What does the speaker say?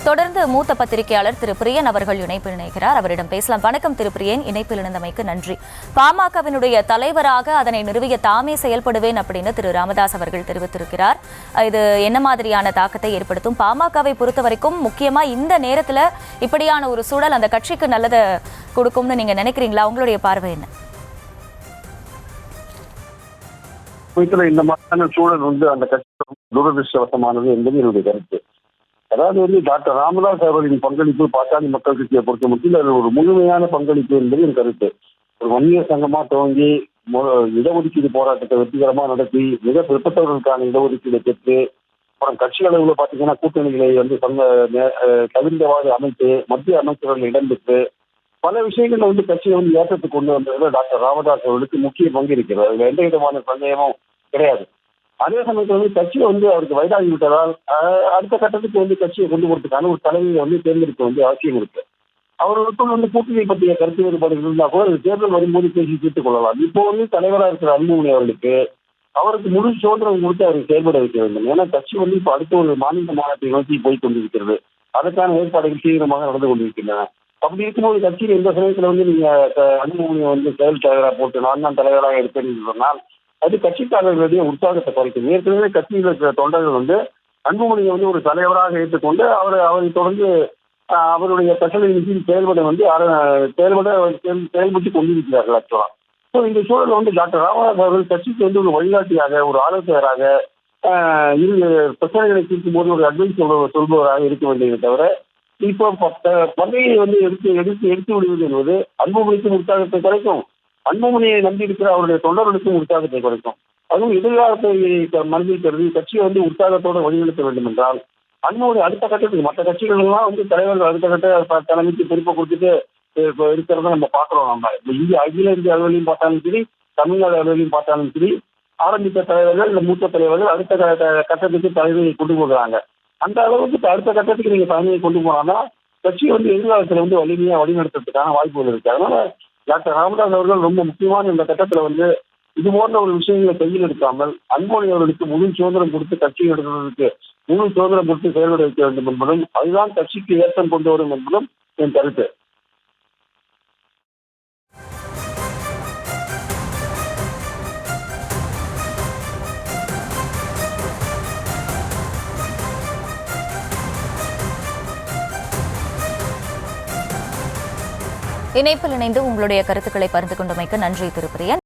தொடர்ந்து மூத்த பத்திரிகையாளர் திரு பிரியன் அவர்கள் இணைப்பில் இணைகிறார். அவரிடம் பேசலாம். வணக்கம் திரு பிரியன், இணைப்பில் இணைந்தமைக்கு நன்றி. பாமகவினுடைய தலைவராக அதனை நிறுவிய தாமே செயல்படுவேன் அப்படின்னு திரு ராமதாஸ் அவர்கள் தெரிவித்திருக்கிறார். இது என்ன மாதிரியான தாக்கத்தை ஏற்படுத்தும்? பாமகவை பொறுத்த வரைக்கும் முக்கியமா இந்த நேரத்துல இப்படியான ஒரு சூழல் அந்த கட்சிக்கு நல்லதை கொடுக்கும்னு நீங்க நினைக்கிறீங்களா? உங்களுடைய பார்வை என்ன? இந்த மாதிரியான சூழல் அந்த கட்சி துரதிருஷ்டவசமானது என்பது என்னுடைய கருத்து. அதாவது டாக்டர் ராமதாஸ் அவர்களின் பங்களிப்பு பாட்டாளி மக்கள் கட்சியை பொறுத்த மட்டும் அது ஒரு முழுமையான பங்களிப்பு என்பது என் கருத்து. ஒரு வன்னியர் சங்கமா துவங்கி இடஒதுக்கீடு போராட்டத்தை வெற்றிகரமா நடத்தி மிக பிற்பட்டவர்களுக்கான இடஒதுக்கீடு பெற்று அப்புறம் கட்சி அளவில் பார்த்தீங்கன்னா கூட்டணிகளை தவிர்ந்தவாறு அமைத்து மத்திய அமைச்சர்கள் இடம்பெற்று பல விஷயங்கள் கட்சியை ஏற்றத்துக்கு கொண்டு வந்ததுல டாக்டர் ராமதாஸ் அவர்களுக்கு முக்கிய பங்கு இருக்கிறது. அதுல எந்த விதமான சந்தேகமும் கிடையாது. அதே சமயத்தில் கட்சியை அவருக்கு வயதாகி விட்டதால் அடுத்த கட்டத்துக்கு கட்சியை கொண்டு போறதுக்கான ஒரு தலைமையை தேர்ந்தெடுக்க அவசியம் இருக்கு. அவர்களுக்கும் கூட்டணி பற்றிய கருத்து வேறுபாடுகள் இருந்தால் கூட தேர்தல் வரும்போது பேசி தீர்த்துக் கொள்ளலாம். இப்போ தலைவராக இருக்கிற அன்புமணி அவருக்கு முழு சுதந்திரம் கொடுத்து அவருக்கு செயல்பட வைக்க வேண்டும். ஏன்னா கட்சி இப்போ அடுத்த ஒரு மாநில மாநாட்டை நோக்கி போய் கொண்டிருக்கிறது. அதற்கான ஏற்பாடுகள் தீவிரமாக நடந்து கொண்டிருக்கின்றன. அப்படி இருக்கும்போது கட்சியில் எந்த சமயத்தில் நீங்க அன்புமணியை செயல் தலைவராக போட்டு நான் தான் தலைவராக இருப்பேன் சொன்னால் அது கட்சிக்காரர்களுடைய உற்சாகத்தை குறைக்கும். ஏற்கனவே கட்சியில் இருக்கிற தொண்டர்கள் அன்புமணியை ஒரு தலைவராக ஏற்றுக்கொண்டு அவரை தொடர்ந்து அவருடைய பிரச்சனையின் கீழ் செயல்பட்டு கொண்டிருக்கிறார்கள். ஆக்சுவலா ஸோ இந்த சூழல் டாக்டர் ராமதாஸ் அவர்கள் கட்சிக்கு ஒரு வழிகாட்டியாக ஒரு ஆலோசகராக பிரச்சனைகளை தீர்க்கும் போது ஒரு அட்வைஸ் சொல்பவராக இருக்க வேண்டியதை தவிர இப்போ பதவியை எடுத்து விடுவது என்பது அன்புமணிக்கும் உற்சாகத்தை குறைக்கும், அன்புமணியை நம்பி இருக்கிற அவருடைய தொண்டர்களுக்கும் உற்சாகத்தை குறைக்கும். அதுவும் எதிர்காலத்தை மனதில் கருதி கட்சியை உற்சாகத்தோடு வழிநடத்த வேண்டும் என்றால் அன்புமணி அடுத்த கட்டத்துக்கு மற்ற கட்சிகள் எல்லாம் தலைவர்கள் அடுத்த கட்ட தலைமைக்கு பொறுப்பை கொடுத்துட்டு இருக்கிறத நம்ம பார்க்கிறோம். நம்ம இந்திய அகில இந்திய அளவிலையும் பார்த்தாலும் சரி, தமிழ்நாடு அளவிலையும் பார்த்தாலும் சரி, ஆரம்பித்த தலைவர்கள் இந்த மூத்த தலைவர்கள் அடுத்த கட்டத்துக்கு தலைமையை கொண்டு போகிறாங்க. அந்த அளவுக்கு அடுத்த கட்டத்துக்கு நீங்க தலைமையை கொண்டு போனாங்கன்னா கட்சி எதிர்காலத்துல வலிமையா வழிநடத்துறதுக்கான வாய்ப்புகள் இருக்கு. அதனால டாக்டர் ராமதாஸ் அவர்கள் ரொம்ப முக்கியமான இந்த கட்டத்துல இது போன்ற ஒரு விஷயங்களை கையில் எடுக்காமல் அன்புமணி அவர்களுக்கு முழு சுதந்திரம் கொடுத்து கட்சி நடத்துவதற்கு முழு சுதந்திரம் கொடுத்து செயல்பட வைக்க வேண்டும் என்பதும் அதுதான் கட்சிக்கு ஏற்றம் கொண்டு வரும் என்பதும் என் கருத்து. இணைப்பில் இணைந்து உங்களுடைய கருத்துக்களை பகிர்ந்து கொண்டமைக்கு நன்றி திரு பிரியன்.